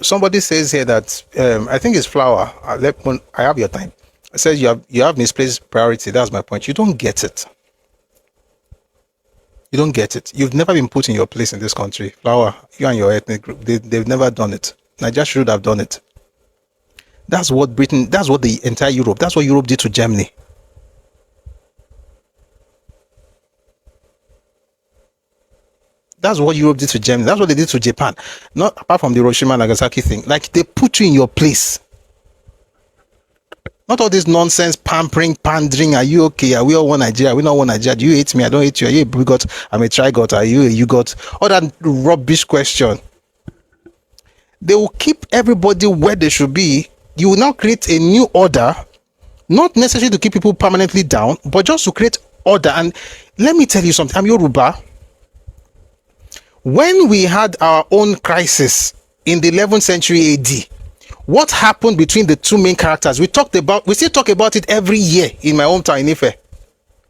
somebody says here that I think it's flower. When I have your time. It says you have misplaced priority. That's my point. You don't get it. You don't get it. You've never been put in your place in this country. Flower, you and your ethnic group, they've never done it. Nigeria should have done it. That's what Britain, that's what the entire Europe, that's what Europe did to Germany. That's what Europe did to Germany. That's what they did to Japan. Not apart from the Hiroshima and Nagasaki thing. Like, they put you in your place. Not all this nonsense, pampering, pandering. Are you okay? Are we all one Nigeria? We not one Nigeria. Do you hate me? I don't hate you. Are you a bigot? I'm a trigot. Are you a you got? All that rubbish question. They will keep everybody where they should be. You will now create a new order, not necessarily to keep people permanently down, but just to create order. And let me tell you something. I'm Yoruba. When we had our own crisis in the 11th century AD, what happened between the two main characters? We still talk about it every year in my hometown in Ife.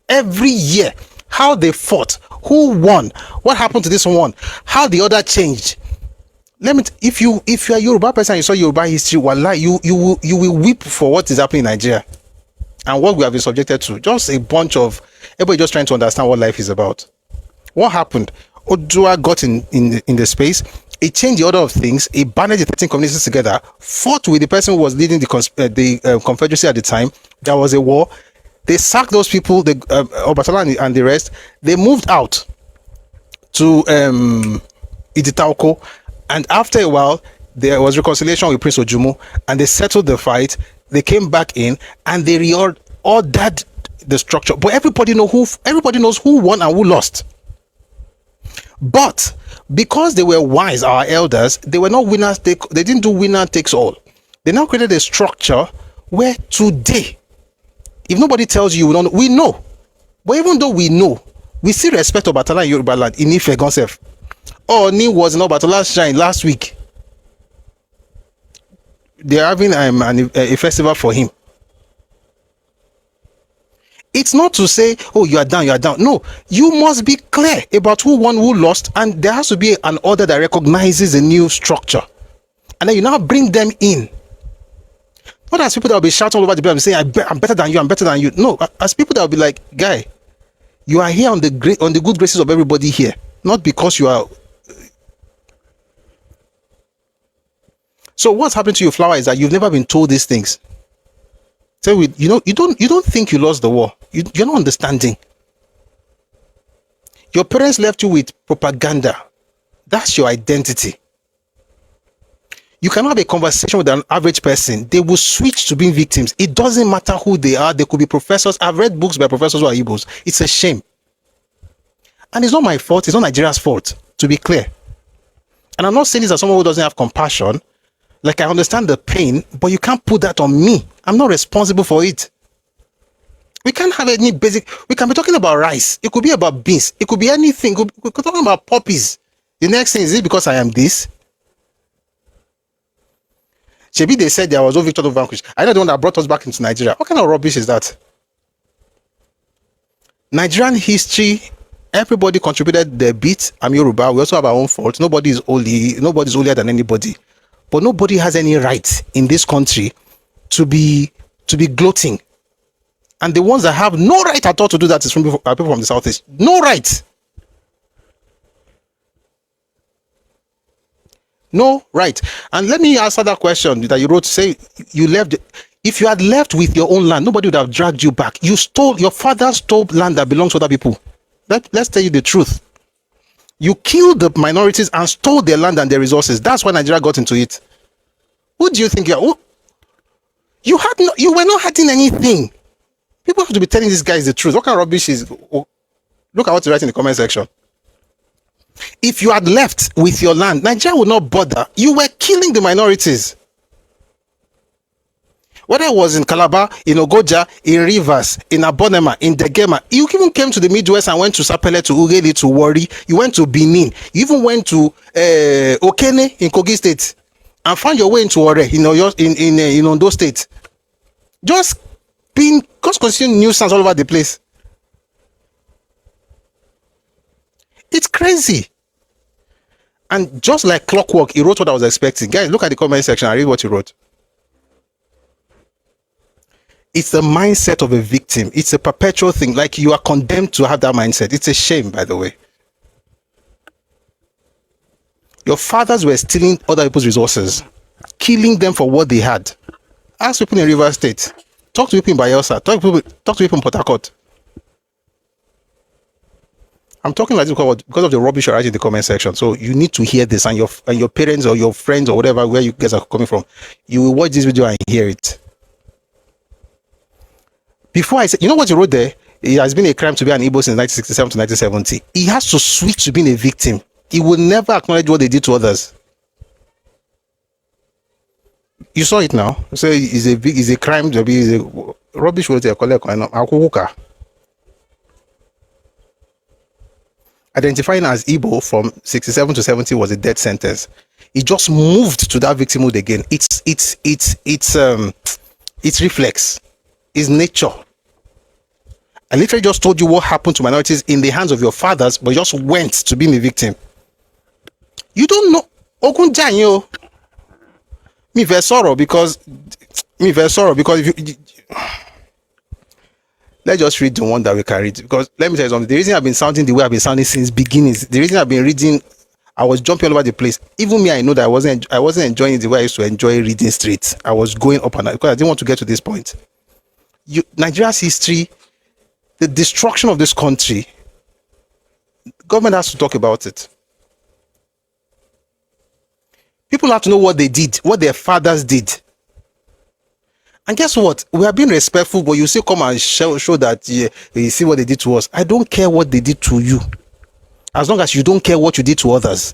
Every year, how they fought, who won, what happened to this one, how the other changed. If you are a Yoruba person and you saw Yoruba history, wallahi, you will weep for what is happening in Nigeria and what we have been subjected to. Just a bunch of everybody just trying to understand what life is about. What happened? Odua got in the space. He changed the order of things. He banded the 13 communities together, fought with the person who was leading the Confederacy at the time. There was a war. They sacked those people, the Obatala and the rest. They moved out to Iditauko, and after a while, there was reconciliation with Prince Ojumo, and they settled the fight. They came back in, and they reordered the structure. But everybody knows who won and who lost. But because they were wise, our elders, they were not winners. They didn't do winner takes all. They now created a structure where today, if nobody tells you, we know. But even though we know, we still respect Obatala and Yoruba land in Ife Gonsef. Ni was in Obatala's shrine last week. They are having a festival for him. It's not to say, oh, you are down. No, you must be clear about who won, who lost, and there has to be an order that recognizes a new structure. And then you now bring them in. Not as people that will be shouting all over the place and saying, I'm better than you. No, as people that will be like, guy, you are here on the good graces of everybody here, not because you are. So what's happened to your flower is that you've never been told these things. So you don't think you lost the war. You're not understanding. Your parents left you with propaganda. That's your identity. You cannot have a conversation with an average person. They will switch to being victims. It doesn't matter who they are. They could be professors. I've read books by professors who are Igbos. It's a shame. And it's not my fault. It's not Nigeria's fault, to be clear. And I'm not saying this as someone who doesn't have compassion. Like, I understand the pain, but you can't put that on me. I'm not responsible for it. We can't have any basic. We can be talking about rice. It could be about beans. It could be anything. We could talk about puppies. The next thing is it because I am this? Shebi, they said there was no victor, no vanquished. I know the one that brought us back into Nigeria. What kind of rubbish is that? Nigerian history, everybody contributed their bit. I'm Yoruba. We also have our own fault. Nobody's holier than anybody. But nobody has any right in this country to be gloating. And the ones that have no right at all to do that is from people from the Southeast. No right. No right. And let me answer that question that you wrote. Say you left. If you had left with your own land, nobody would have dragged you back. Your father stole land that belongs to other people. Let's tell you the truth. You killed the minorities and stole their land and their resources. That's why Nigeria got into it. Who do you think you are? You were not hurting anything. People have to be telling these guys the truth. What kind of rubbish is? Look at what you write in the comment section. If you had left with your land, Nigeria would not bother. You were killing the minorities. Whether it was in Calabar, in Ogoja, in Rivers, in Abonema, in Degema, you even came to the Midwest and went to Sapele, to Ugeli, to Wari. You went to Benin. You even went to Okene in Kogi State and found your way into Ore in Ondo State. Just consuming nuisance all over the place. It's crazy. And just like clockwork, he wrote what I was expecting. Guys, look at the comment section and read what he wrote. It's the mindset of a victim. It's a perpetual thing. Like, you are condemned to have that mindset. It's a shame, by the way. Your fathers were stealing other people's resources, killing them for what they had. Ask people in River State. Talk to people in Bayelsa. Talk to people in Port Harcourt. I'm talking like this because of the rubbish you're writing in the comment section. So you need to hear this, and your parents or your friends or whatever, where you guys are coming from, you will watch this video and hear it. Before I say, you know what you wrote there? It has been a crime to be an Igbo since 1967 to 1970. He has to switch to being a victim. He will never acknowledge what they did to others. You saw it now. So it's a crime to be a rubbish word they collect. Identifying as Igbo from 67 to 70 was a death sentence. He just moved to that victimhood again. It's reflex. It's nature. I literally just told you what happened to minorities in the hands of your fathers, but just went to being a victim. You don't know. Ogunjanyo. Me very sorrow because if you let's just read the one that we can read, because let me tell you something. The reason I've been sounding the way I've been sounding since beginnings, the reason I've been reading, I was jumping all over the place. Even me, I know that I wasn't enjoying it the way I used to enjoy reading straight. I was going up and down because I didn't want to get to this point. Nigeria's history, the destruction of this country, government has to talk about it. People have to know what they did, what their fathers did. And guess what? We are being respectful, but you still come and show that you see what they did to us. I don't care what they did to you, as long as you don't care what you did to others.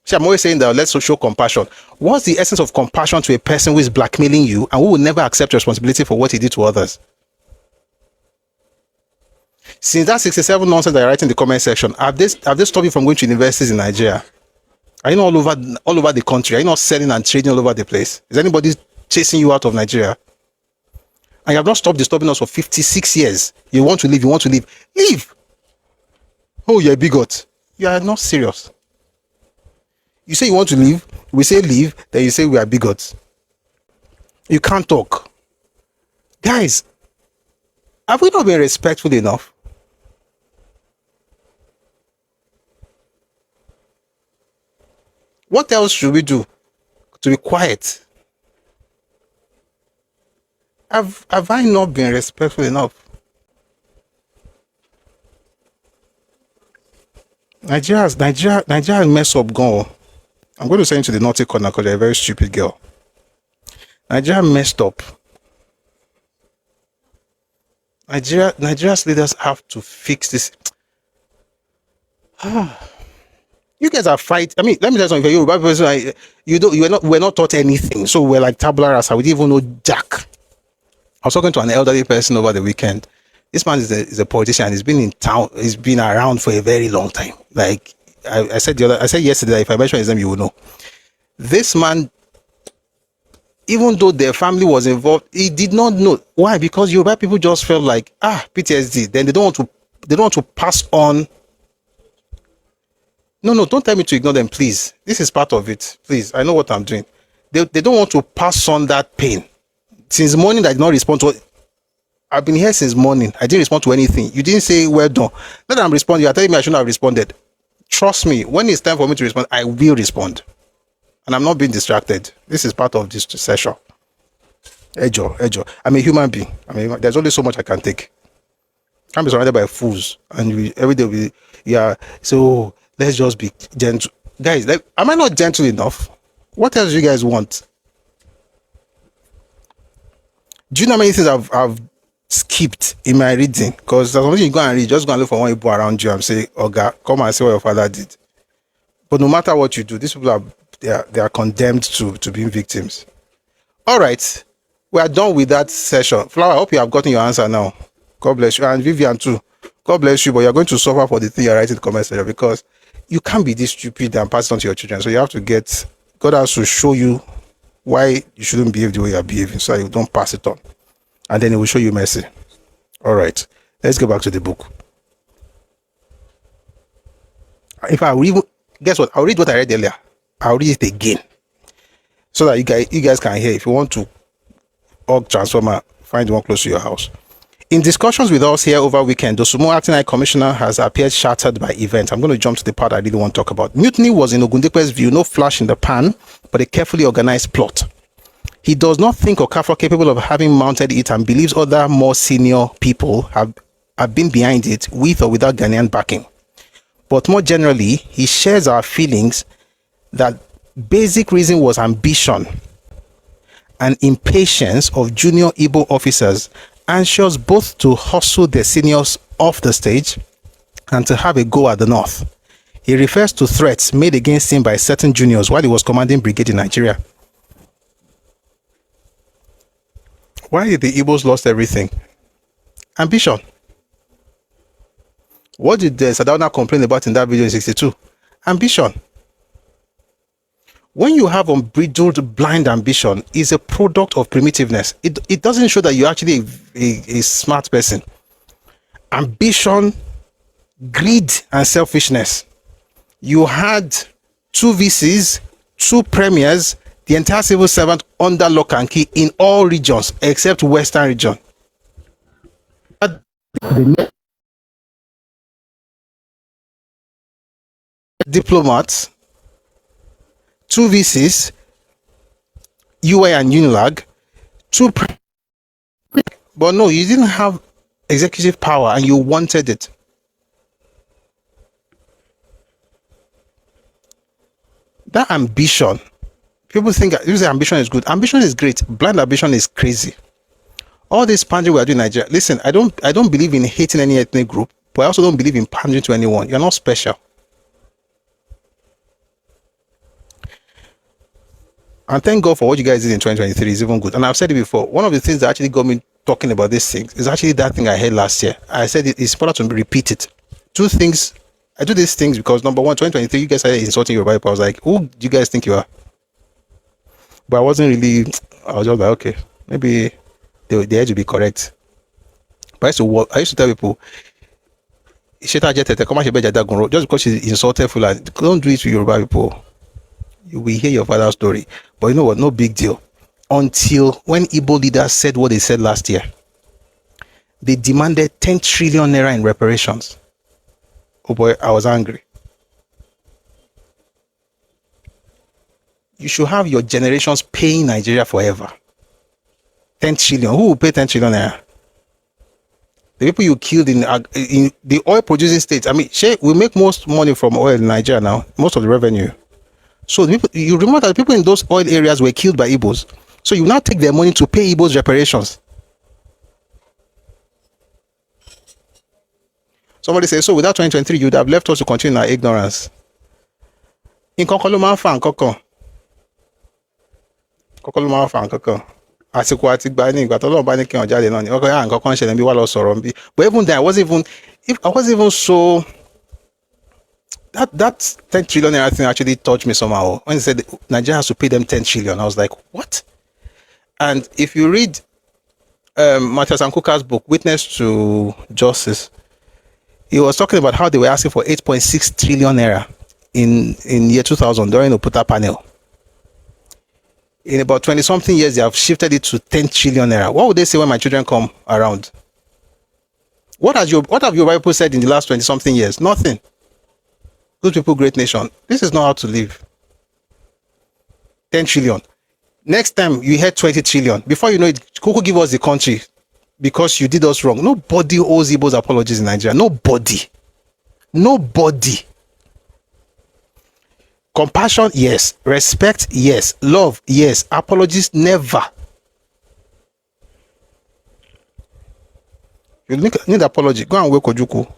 See, I'm always saying that let's show compassion. What's the essence of compassion to a person who is blackmailing you and who will never accept responsibility for what he did to others? Since that 67 nonsense that I write in the comment section, have they stopped you from going to universities in Nigeria? Are you not all over the country? Are you not selling and trading all over the place? Is anybody chasing you out of Nigeria? And you have not stopped disturbing us for 56 years. You want to leave. Leave. Oh, you're a bigot. You are not serious. You say you want to leave. We say leave. Then you say we are bigots. You can't talk. Guys, have we not been respectful enough? What else should we do to be quiet? Have I not been respectful enough? Nigeria mess up gone. I'm going to send you to the naughty corner because you're a very stupid girl. Nigeria messed up. Nigeria's leaders have to fix this. You guys are fighting. I mean, let me tell you something. Yoruba person, we're not taught anything. So we're like tabula rasa. We didn't even know jack. I was talking to an elderly person over the weekend. This man is a politician. He's been in town. He's been around for a very long time. Like I said yesterday, that if I mention his name, you will know. This man, even though their family was involved, he did not know. Why? Because Yoruba people just felt like PTSD. Then they don't want to pass on. No, don't tell me to ignore them, please. This is part of it. Please, I know what I'm doing. They don't want to pass on that pain. Since morning, I did not respond to it. I've been here since morning. I didn't respond to anything. You didn't say well done. Now that I'm responding, you're telling me I shouldn't have responded. Trust me, when it's time for me to respond, I will respond. And I'm not being distracted. This is part of this session. Ejo. I'm a human being. I mean, there's only so much I can take. I can't be surrounded by fools. And every day so let's just be gentle. Guys, am I not gentle enough? What else do you guys want? Do you know how many things I've skipped in my reading? Because there's something you go and read, just go and look for one people around you and say, Oga, come and see what your father did. But no matter what you do, these people they are condemned to being victims. All right. We are done with that session. Flower, I hope you have gotten your answer now. God bless you. And Vivian too. God bless you, but you're going to suffer for the thing you're writing in the comment section, because you can't be this stupid and pass it on to your children. So you have to God has to show you why you shouldn't behave the way you're behaving, so you don't pass it on. And then it will show you mercy. All right. Let's go back to the book. If I read, guess what? I'll read what I read earlier. I'll read it again so that you guys can hear. If you want to org transformer, find one close to your house. In discussions with us here over weekend, the Sumo Acting High Commissioner has appeared shattered by events. I'm going to jump to the part I really want to talk about. Mutiny was, in Ogundekwe's view, no flash in the pan, but a carefully organized plot. He does not think Okafor capable of having mounted it and believes other more senior people have been behind it with or without Ghanaian backing. But more generally, he shares our feelings that basic reason was ambition and impatience of junior Igbo officers, anxious both to hustle their seniors off the stage and to have a go at the North. He refers to threats made against him by certain juniors while he was commanding brigade in Nigeria. Why did the Igbos lost everything? Ambition. What did Sardauna complain about in that video in 62? Ambition. When you have unbridled blind ambition, is a product of primitiveness. It doesn't show that you're actually a smart person. Ambition, greed, and selfishness. You had 2 VCs, 2 premiers, the entire civil servant under lock and key in all regions except Western region. Diplomats, 2 VCs, UI and Unilag, 2 but no, you didn't have executive power and you wanted it. That ambition, people think this ambition is good. Ambition is great. Blind ambition is crazy. All this pandering we are doing in Nigeria. Listen, I don't believe in hating any ethnic group, but I also don't believe in pandering to anyone. You're not special. And thank God for what you guys did in 2023 is even good. And I've said it before. One of the things that actually got me talking about these things is actually that thing I heard last year. I said it's important to repeat it. 2 things. I do these things because number one, 2023, you guys started insulting your Bible. I was like, who do you guys think you are? But I wasn't really, I was just like, okay, maybe they had to be correct. But I used to tell people, just because she insulted Fulani, don't do it to Yoruba people. You will hear your father's story. But you know what? No big deal. Until when Igbo leaders said what they said last year, they demanded 10 trillion naira in reparations. Oh boy, I was angry. You should have your generations paying Nigeria forever. 10 trillion. Who will pay 10 trillion naira? The people you killed in the oil producing states. I mean, we make most money from oil in Nigeria now, most of the revenue. So the people, you remember that the people in those oil areas were killed by Igbos. So you now take their money to pay Igbos reparations. Somebody says, so without 2023, you would have left us to continue our ignorance. In Kokoloma fan Koko. Kokoloma fan Koko. Àsìkò àti gba ní ìgbà t'Ọlọ́run bá ní kí wọ́n jáde náà ni. Okay, nǹkan kan ṣẹlẹ̀ bí wà lọ sọ̀rọ̀ bí. But even then, I wasn't even so. That 10 trillion naira thing actually touched me somehow. When they said Nigeria has to pay them 10 trillion, I was like, what? And if you read Matthias Ankuka's book, Witness to Justice, he was talking about how they were asking for 8.6 trillion naira in year 2000 during the Oputa panel. In about 20-something years, they have shifted it to 10 trillion naira. What would they say when my children come around? What have your people said in the last 20-something years? Nothing. Good people, great nation. This is not how to live. 10 trillion. Next time you hear 20 trillion. Before you know it, Kuku give us the country because you did us wrong. Nobody owes Igbo's apologies in Nigeria. Nobody. Compassion, yes. Respect, yes. Love, yes. Apologies, never. You need apology. Go and wake Ojuku.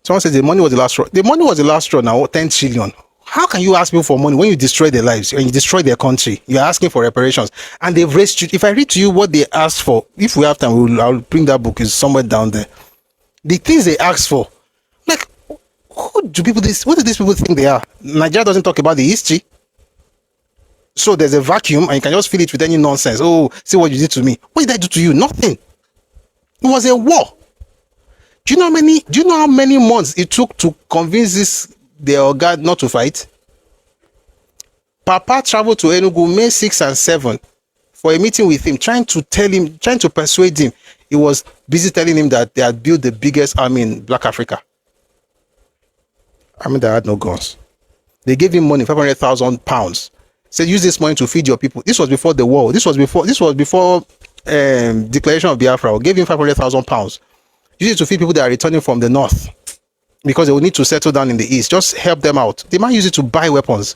Someone said the money was the last straw. The money was the last straw now, 10 trillion. How can you ask people for money when you destroy their lives, when you destroy their country? You're asking for reparations. And they've raised you. If I read to you what they asked for, if we have time, I'll bring that book. It's somewhere down there. The things they asked for, like, what do these people think they are? Nigeria doesn't talk about the history. So there's a vacuum and you can just fill it with any nonsense. Oh, see what you did to me. What did I do to you? Nothing. It was a war. Do you know how many months it took to convince the Oga not to fight? Papa traveled to Enugu May 6 and 7 for a meeting with him, trying to persuade him. He was busy telling him that they had built the biggest army in Black Africa. I mean, they had no guns. They gave him money, £500,000. Said, use this money to feed your people. This was before the war. This was before declaration of Biafra. Gave him £500,000. Use it to feed people that are returning from the north, because they will need to settle down in the east. Just help them out. They might use it to buy weapons.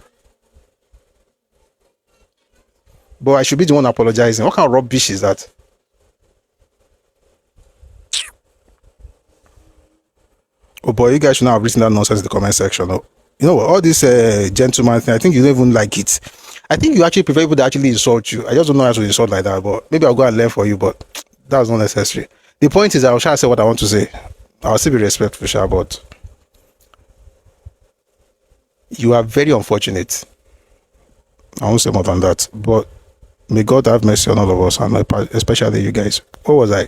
But I should be the one apologizing. What kind of rubbish is that? Oh boy, you guys should not have written that nonsense in the comment section. Oh, you know what? All this gentleman thing, I think you don't even like it. I think you actually prefer people that actually insult you. I just don't know how to insult like that. But maybe I'll go and learn for you. But that's not necessary. The point is, I'll try to say what I want to say. I'll still be respectful, sure, but you are very unfortunate. I won't say more than that. But may God have mercy on all of us, and especially you guys. What was I?